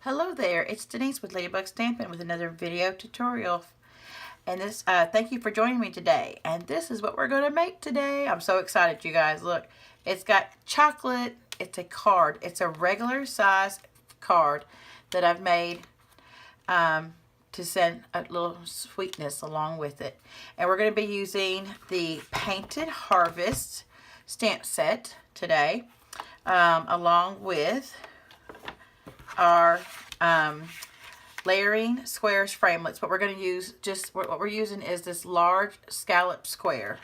Hello there, it's Denise with Ladybug Stampin' with another video tutorial. And this, thank you for joining me today. And this is what we're going to make today. I'm so excited, you guys. Look, it's got chocolate. It's a card. It's a regular size card that I've made to send a little sweetness along with it. And we're going to be using the Painted Harvest stamp set today, along with our layering squares framelits. But we're going to use what we're using is this large scallop square.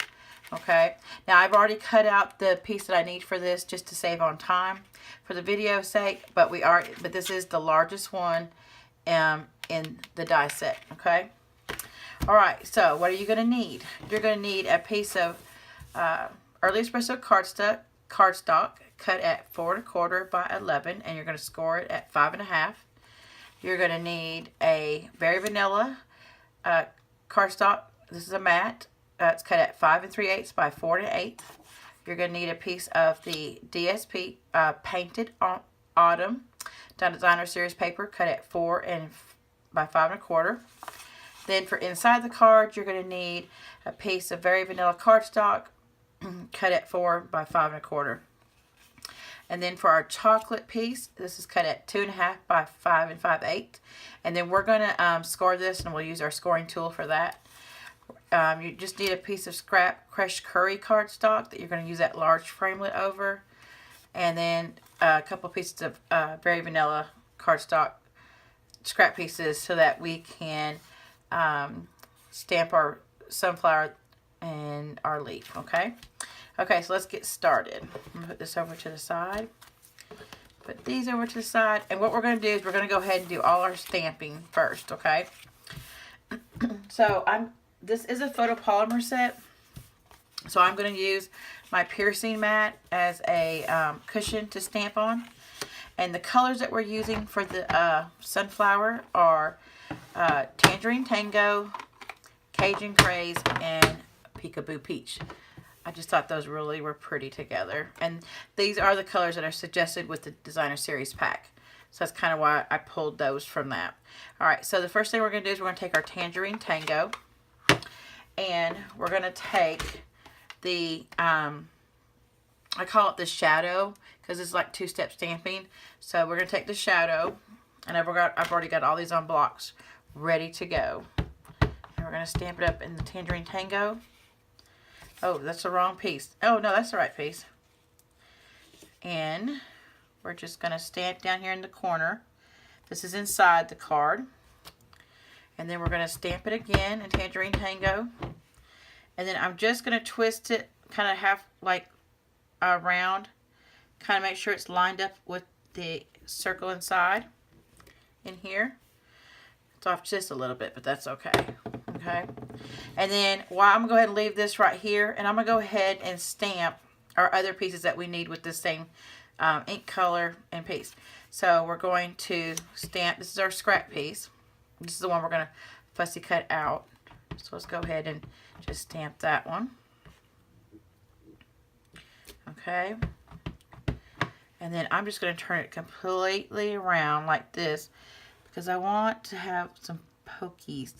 Okay, now I've already cut out the piece that I need for this just to save on time for the video's sake, but this is the largest one in the die set. Okay, all right, so what are you going to need? You're going to need a piece of early espresso cardstock cut at 4 1/4 by 11, and you're going to score it at 5 1/2. You're going to need a Very Vanilla cardstock. This is a matte. It's cut at 5 3/8 by 4 1/8. You're going to need a piece of the DSP Painted Autumn Designer Series paper cut at 4 by 5 1/4. Then for inside the card, you're going to need a piece of Very Vanilla cardstock cut at 4 by 5 1/4. And then for our chocolate piece, this is cut at 2 1/2 by 5 5/8. And then we're going to score this, and we'll use our scoring tool for that. You just need a piece of scrap crushed curry cardstock that you're going to use that large framelit over. And then a couple pieces of Very Vanilla cardstock scrap pieces so that we can stamp our sunflower and our leaf. Okay, so let's get started. I'm going to put this over to the side. Put these over to the side. And what we're going to do is we're going to go ahead and do all our stamping first, okay? So this is a photopolymer set. So I'm going to use my piercing mat as a cushion to stamp on. And the colors that we're using for the sunflower are Tangerine Tango, Cajun Craze, and Peekaboo Peach. I just thought those really were pretty together. And these are the colors that are suggested with the Designer Series pack. So that's kind of why I pulled those from that. Alright, so the first thing we're going to do is we're going to take our Tangerine Tango. And we're going to take the, I call it the shadow because it's like two-step stamping. So we're going to take the shadow. And I've already got all these on blocks ready to go. And we're going to stamp it up in the Tangerine Tango. Oh, that's the wrong piece. Oh, no, that's the right piece. And we're just going to stamp down here in the corner. This is inside the card. And then we're going to stamp it again in Tangerine Tango. And then I'm just going to twist it kind of half like around. Kind of make sure it's lined up with the circle inside in here. It's off just a little bit, but that's okay. Okay. And then I'm going to go ahead and leave this right here. And I'm going to go ahead and stamp our other pieces that we need with the same ink color and piece. So we're going to stamp. This is our scrap piece. This is the one we're going to fussy cut out. So let's go ahead and just stamp that one. Okay. And then I'm just going to turn it completely around like this because I want to have some pokies.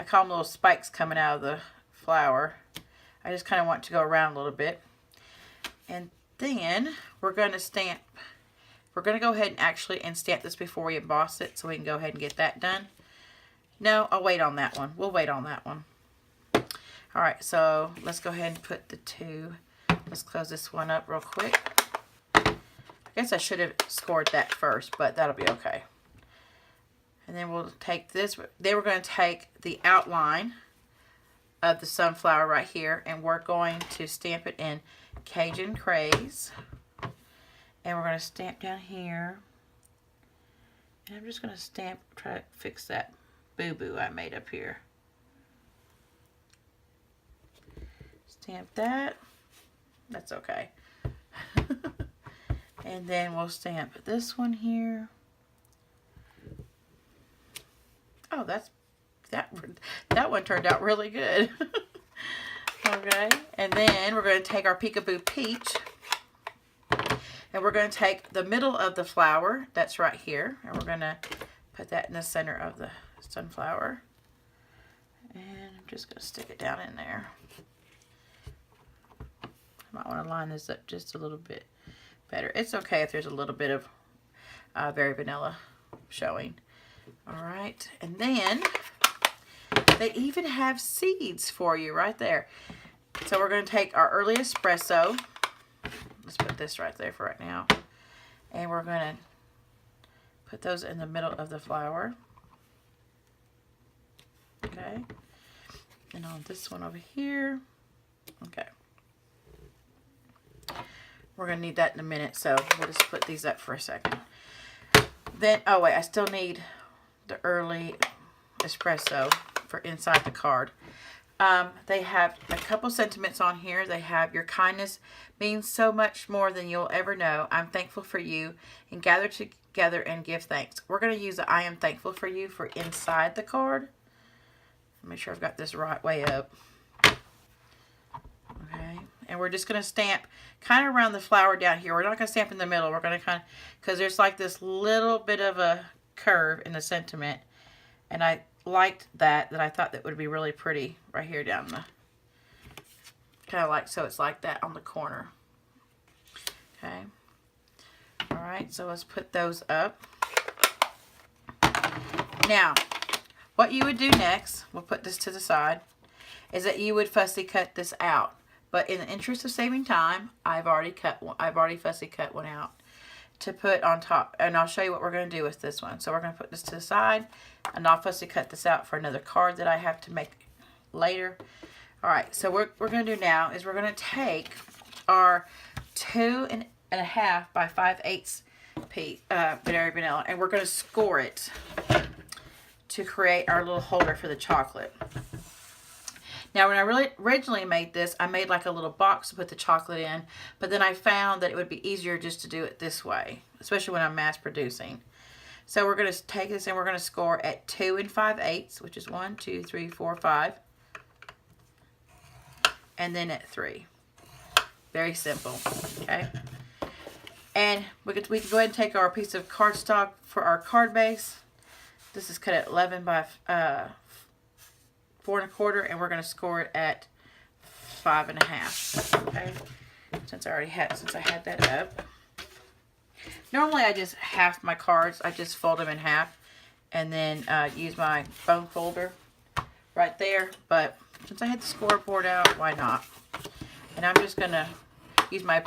I call them little spikes coming out of the flower. I just kind of want to go around a little bit. And then we're going to stamp. We're going to go ahead and actually stamp this before we emboss it so we can go ahead and get that done. No, I'll wait on that one. We'll wait on that one. Alright, so let's go ahead and put the two. Let's close this one up real quick. I guess I should have scored that first, but that'll be okay. And then we'll take this. Then we're going to take the outline of the sunflower right here, and we're going to stamp it in Cajun Craze. And we're going to stamp down here. And I'm just going to stamp, try to fix that boo-boo I made up here. Stamp that. That's okay. And then we'll stamp this one here. Oh, that one turned out really good. Okay, and then we're going to take our Peekaboo Peach And we're going to take the middle of the flower, that's right here, and we're going to put that in the center of the sunflower. And I'm just going to stick it down in there. I might want to line this up just a little bit better. It's okay if there's a little bit of Very Vanilla showing. All right, and then they even have seeds for you right there. So we're going to take our early espresso. Let's put this right there for right now. And we're going to put those in the middle of the flower. Okay. And on this one over here. Okay. We're going to need that in a minute, so we'll just put these up for a second. Then, oh wait, I still need the early espresso for inside the card. They have a couple sentiments on here. They have, your kindness means so much more than you'll ever know. I'm thankful for you, and gather together and give thanks. We're going to use the I am thankful for you for inside the card. Make sure I've got this right way up. Okay. And we're just going to stamp kind of around the flower down here. We're not going to stamp in the middle. We're going to kind of, because there's like this little bit of a curve in the sentiment. And I liked that I thought that would be really pretty right here down the, kind of like, so it's like that on the corner. Okay. All right, so let's put those up. Now, what you would do next, we'll put this to the side, is that you would fussy cut this out. But in the interest of saving time, I've already fussy cut one out to put on top. And I'll show you what we're going to do with this one. So we're going to put this to the side, and I'll fussy cut this out for another card that I have to make later. All right, so what we're going to do now is we're going to take our 2.5 by 5/8 piece, Very Vanilla, and we're going to score it to create our little holder for the chocolate. Now, when I originally made this, I made like a little box to put the chocolate in, but then I found that it would be easier just to do it this way, especially when I'm mass producing. So we're going to take this and we're going to score at 2 5/8, which is 1, 2, 3, 4, 5, and then at 3. Very simple, okay? And we can go ahead and take our piece of cardstock for our card base. This is cut at 11 by 4 1/4, and we're going to score it at 5 1/2. Okay, since I had that up. Normally I just half my cards. I just fold them in half, and then use my bone folder right there. But since I had the scoreboard out, why not? And I'm just going to use my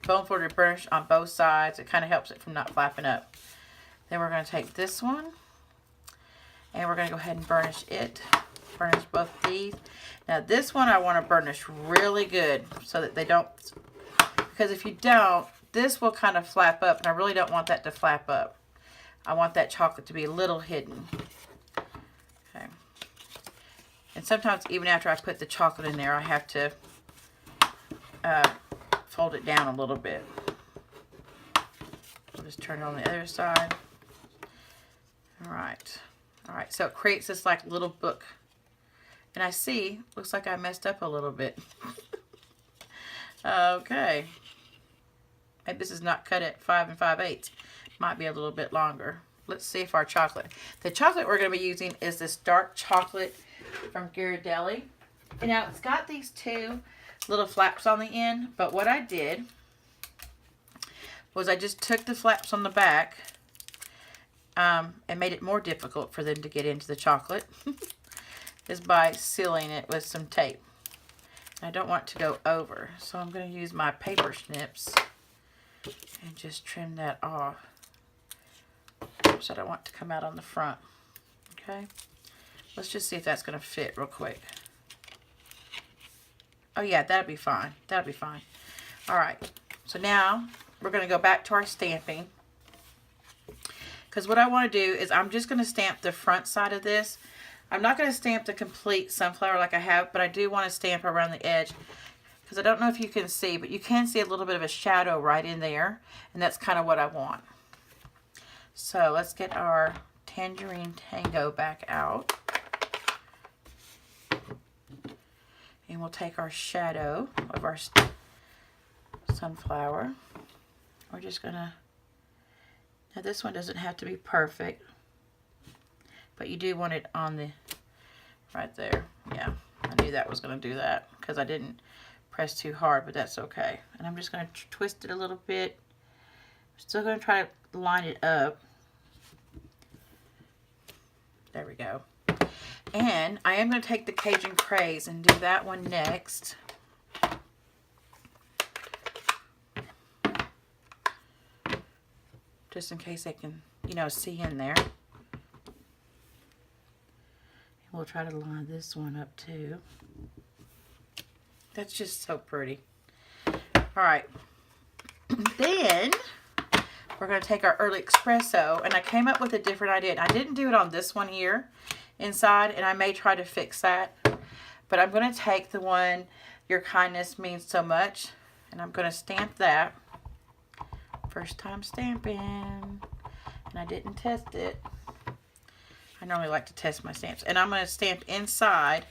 bone folder to burnish on both sides. It kind of helps it from not flapping up. Then we're going to take this one, and we're going to go ahead and burnish it. Burnish both these. Now this one I want to burnish really good so that they don't, because if you don't, this will kind of flap up, and I really don't want that to flap up. I want that chocolate to be a little hidden. Okay. And sometimes even after I put the chocolate in there, I have to fold it down a little bit. We'll just turn it on the other side. All right. All right, so it creates this like little book. And I see, looks like I messed up a little bit. Okay. Maybe this is not cut at 5 5/8. Might be a little bit longer. Let's see if our chocolate. The chocolate we're going to be using is this dark chocolate from Ghirardelli. And now it's got these 2 little flaps on the end. But what I did was I just took the flaps on the back and made it more difficult for them to get into the chocolate. Is by sealing it with some tape. I don't want it to go over, so I'm going to use my paper snips and just trim that off. So I don't want it to come out on the front. Okay, let's just see if that's going to fit real quick. Oh yeah, that'll be fine. That'll be fine. All right, so now we're going to go back to our stamping, because what I want to do is I'm just going to stamp the front side of this. I'm not going to stamp the complete sunflower like I have, but I do want to stamp around the edge, because I don't know if you can see, but you can see a little bit of a shadow right in there, and that's kind of what I want. So let's get our Tangerine Tango back out, and we'll take our shadow of our sunflower we're just gonna, now this one doesn't have to be perfect, but you do want it on the, right there. Yeah, I knew that was gonna do that because I didn't press too hard, but that's okay. And I'm just gonna twist it a little bit. Still gonna try to line it up. There we go. And I am going to take the Cajun Craze and do that one next. Just in case they can, you know, see in there. And we'll try to line this one up too. That's just so pretty. Alright. Then we're going to take our early espresso, and I came up with a different idea. I didn't do it on this one here inside, and I may try to fix that, but I'm going to take the one, Your Kindness Means So Much, and I'm going to stamp that. First time stamping, and I didn't test it. I normally like to test my stamps, and I'm going to stamp inside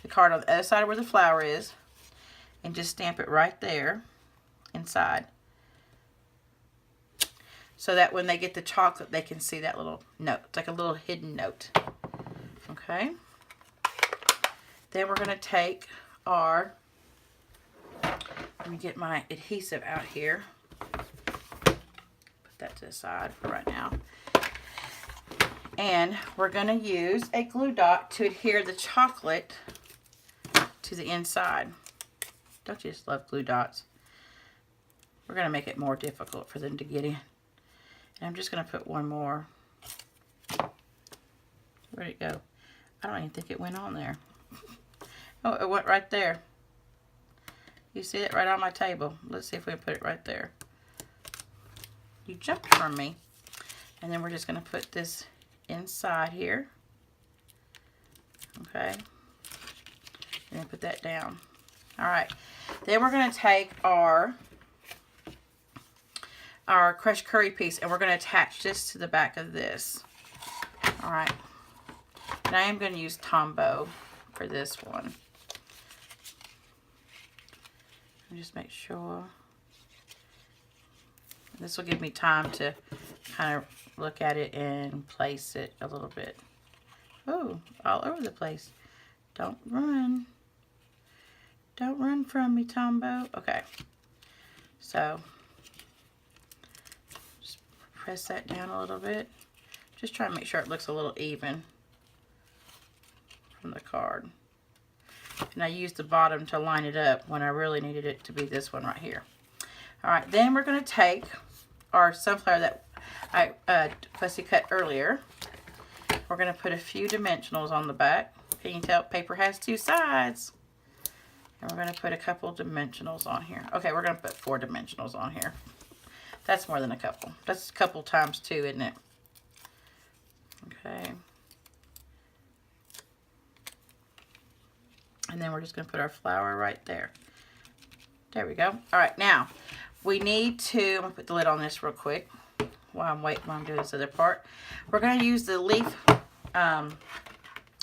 the card on the other side where the flower is, and just stamp it right there inside, so that when they get the chocolate, they can see that little note. It's like a little hidden note. Okay. Then we're going to take our, let me get my adhesive out here. Put that to the side for right now. And we're going to use a glue dot to adhere the chocolate to the inside. Don't you just love glue dots? We're going to make it more difficult for them to get in. And I'm just going to put one more. Where'd it go? I don't even think it went on there. Oh, it went right there. You see it right on my table. Let's see if we can put it right there. You jumped from me. And then we're just going to put this inside here. Okay. And then put that down. Alright. Then we're going to take our crushed curry piece, and we're going to attach this to the back of this. Alright. And I am going to use Tombow for this one. And just make sure. This will give me time to kind of look at it and place it a little bit. Oh, all over the place. Don't run. Don't run from me, Tombow. Okay. So, just press that down a little bit. Just try to make sure it looks a little even from the card. And I used the bottom to line it up when I really needed it to be this one right here. Alright, then we're going to take our sunflower that I fussy cut earlier. We're going to put a few dimensionals on the back. Can you tell paper has two sides? And we're going to put a couple dimensionals on here. Okay, we're going to put 4 dimensionals on here. That's more than a couple. That's a couple times 2, isn't it? Okay. And then we're just going to put our flower right there. There we go. All right, now we need to, I'm going to put the lid on this real quick while I'm doing this other part. We're going to use the leaf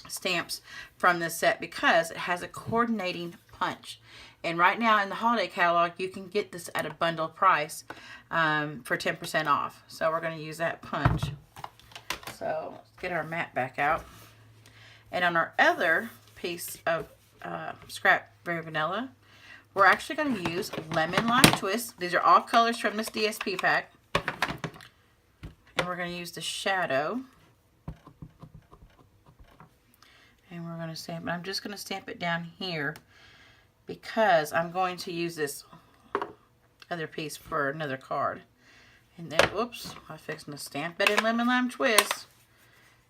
stamps from this set because it has a coordinating punch. And right now in the holiday catalog, you can get this at a bundle price for 10% off. So we're going to use that punch. So let's get our mat back out. And on our other piece of scrap Very Vanilla, we're actually going to use Lemon Lime Twist. These are all colors from this DSP pack. And we're going to use the shadow. And we're going to stamp it. I'm just going to stamp it down here because I'm going to use this other piece for another card. And then, whoops, I'm fixing to stamp it in Lemon Lime Twist.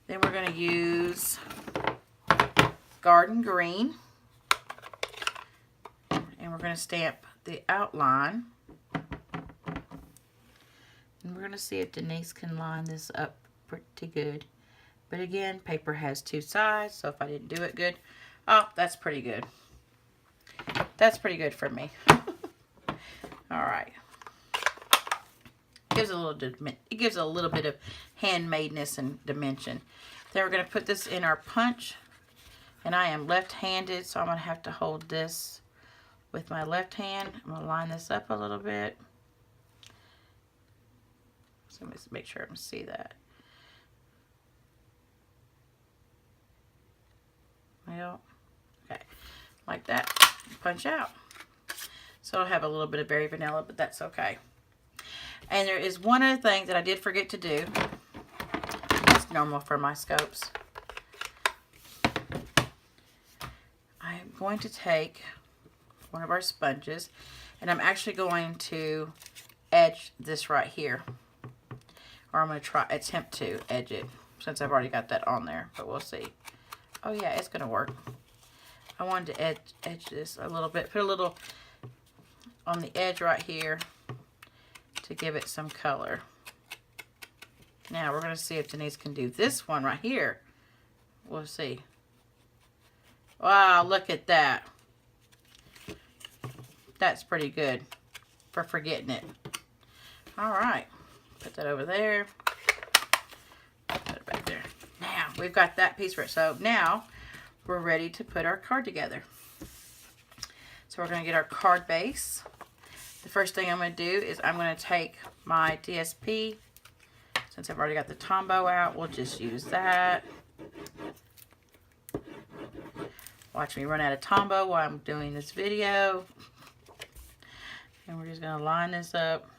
Then we're going to use Garden Green. And we're going to stamp the outline. And we're going to see if Denise can line this up pretty good. But again, paper has 2 sides, so if I didn't do it good, oh, that's pretty good. That's pretty good for me. All right. It gives a little bit of handmadeness and dimension. Then we're going to put this in our punch. And I am left-handed, so I'm going to have to hold this with my left hand. I'm going to line this up a little bit. So let me make sure I can see that. Well, okay, like that. Punch out. So I'll have a little bit of berry vanilla, but that's okay. And there is one other thing that I did forget to do. It's normal for my scopes. I'm going to take one of our sponges, and I'm actually going to edge this right here. Or I'm going to attempt to edge it, since I've already got that on there, but we'll see. Oh yeah, it's going to work. I wanted to edge this a little bit, put a little on the edge right here to give it some color. Now we're going to see if Denise can do this one right here. We'll see. Wow, look at that. That's pretty good for forgetting it. All right, put that over there. Put it back there. Now we've got that piece for it. So now we're ready to put our card together. So we're going to get our card base. The first thing I'm going to do is I'm going to take my DSP. Since I've already got the Tombow out, we'll just use that. Watch me run out of Tombow while I'm doing this video. And we're just going to line this up.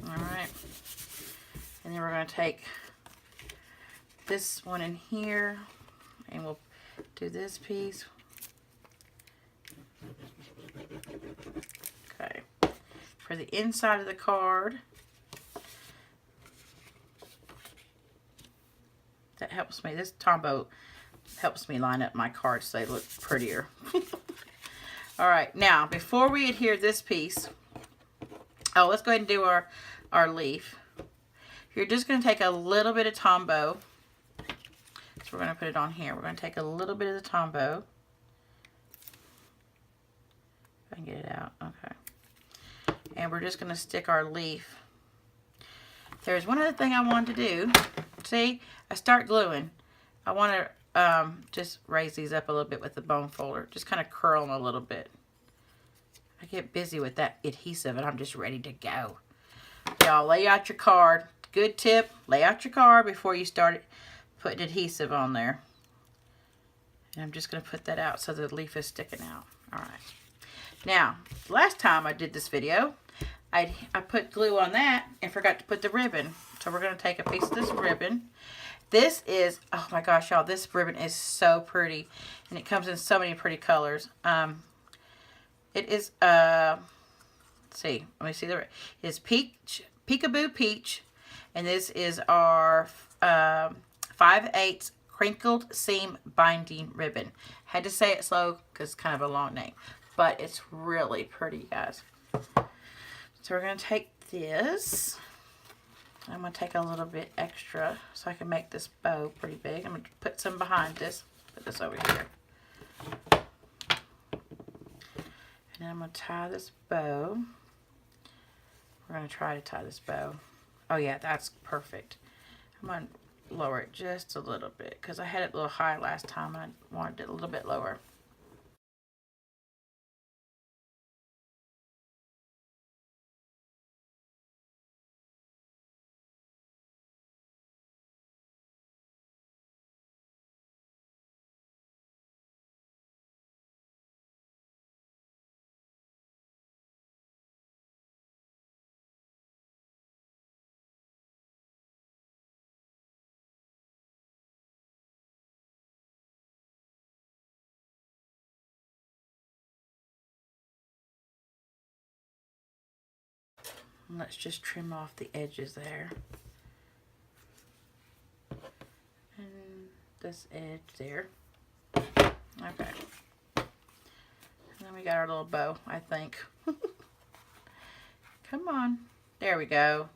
Alright. And then we're going to take this one in here. And we'll do this piece. Okay. For the inside of the card, that helps me. This Tombow helps me line up my cards so they look prettier. Alright, now before we adhere this piece, let's go ahead and do our leaf. You're just going to take a little bit of Tombow. So we're going to put it on here. We're going to take a little bit of the Tombow. If I can get it out. Okay. And we're just going to stick our leaf. There's one other thing I wanted to do. See, I start gluing. I want to just raise these up a little bit with the bone folder. Just kind of curl them a little bit. I get busy with that adhesive and I'm just ready to go. Y'all, lay out your card. Good tip, lay out your card before you start putting adhesive on there. And I'm just going to put that out so the leaf is sticking out. Alright. Now, last time I did this video, I put glue on that and forgot to put the ribbon. So we're going to take a piece of this ribbon. This is, oh my gosh, y'all, this ribbon is so pretty. And it comes in so many pretty colors. It is, let's see, let me see it's peach, peekaboo peach. And this is our 5/8 crinkled seam binding ribbon. Had to say it slow because it's kind of a long name. But it's really pretty, guys. So we're going to take this. I'm going to take a little bit extra so I can make this bow pretty big. I'm going to put some behind this. Put this over here. And then I'm going to tie this bow. We're going to try to tie this bow. Oh yeah, that's perfect. I'm going to lower it just a little bit because I had it a little high last time. I wanted it a little bit lower. And let's just trim off the edges there. And this edge there. Okay. And then we got our little bow, I think. Come on. There we go.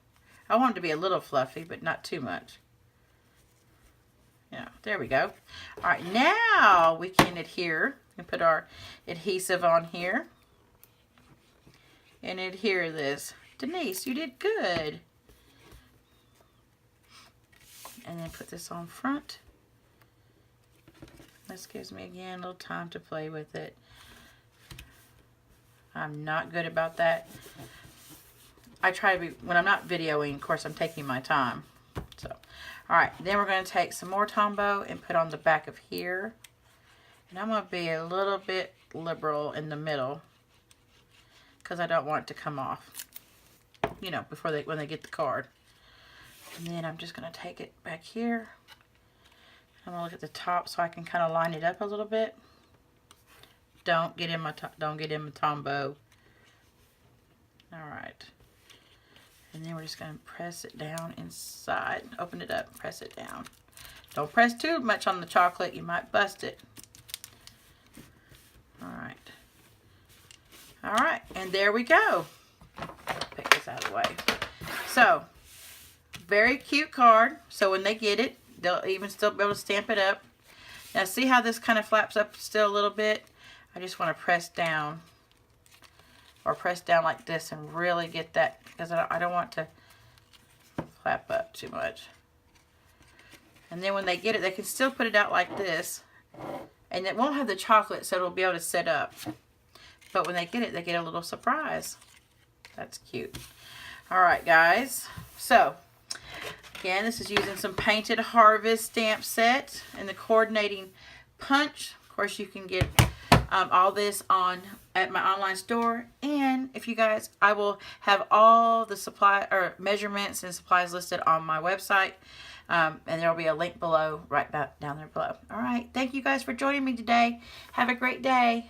I want it to be a little fluffy, but not too much. Yeah, there we go. All right, now we can adhere and put our adhesive on here. And adhere this. Denise, you did good. And then put this on front. This gives me, again, a little time to play with it. I'm not good about that. I try to be, when I'm not videoing, of course, I'm taking my time. So, all right, then we're going to take some more Tombow and put on the back of here. And I'm going to be a little bit liberal in the middle because I don't want it to come off, you know, before when they get the card. And then I'm just going to take it back here. I'm going to look at the top so I can kind of line it up a little bit. Don't get in my Tombow. All right. And then we're just going to press it down inside. Open it up, press it down. Don't press too much on the chocolate. You might bust it. All right. All right, and there we go. Pick this out of the way. So, very cute card. So when they get it, they'll even still be able to stamp it up. Now see how this kind of flaps up still a little bit? I just want to press down. Or press down like this and really get that, because I don't want to flap up too much. And then when they get it, they can still put it out like this. And it won't have the chocolate, so it'll be able to set up. But when they get it, they get a little surprise. That's cute. All right, guys. So, again, this is using some Painted Harvest stamp set and the coordinating punch. Of course, you can get all this at my online store. And if you guys, I will have all the supply or measurements and supplies listed on my website. And there will be a link below, right down there below. All right. Thank you guys for joining me today. Have a great day.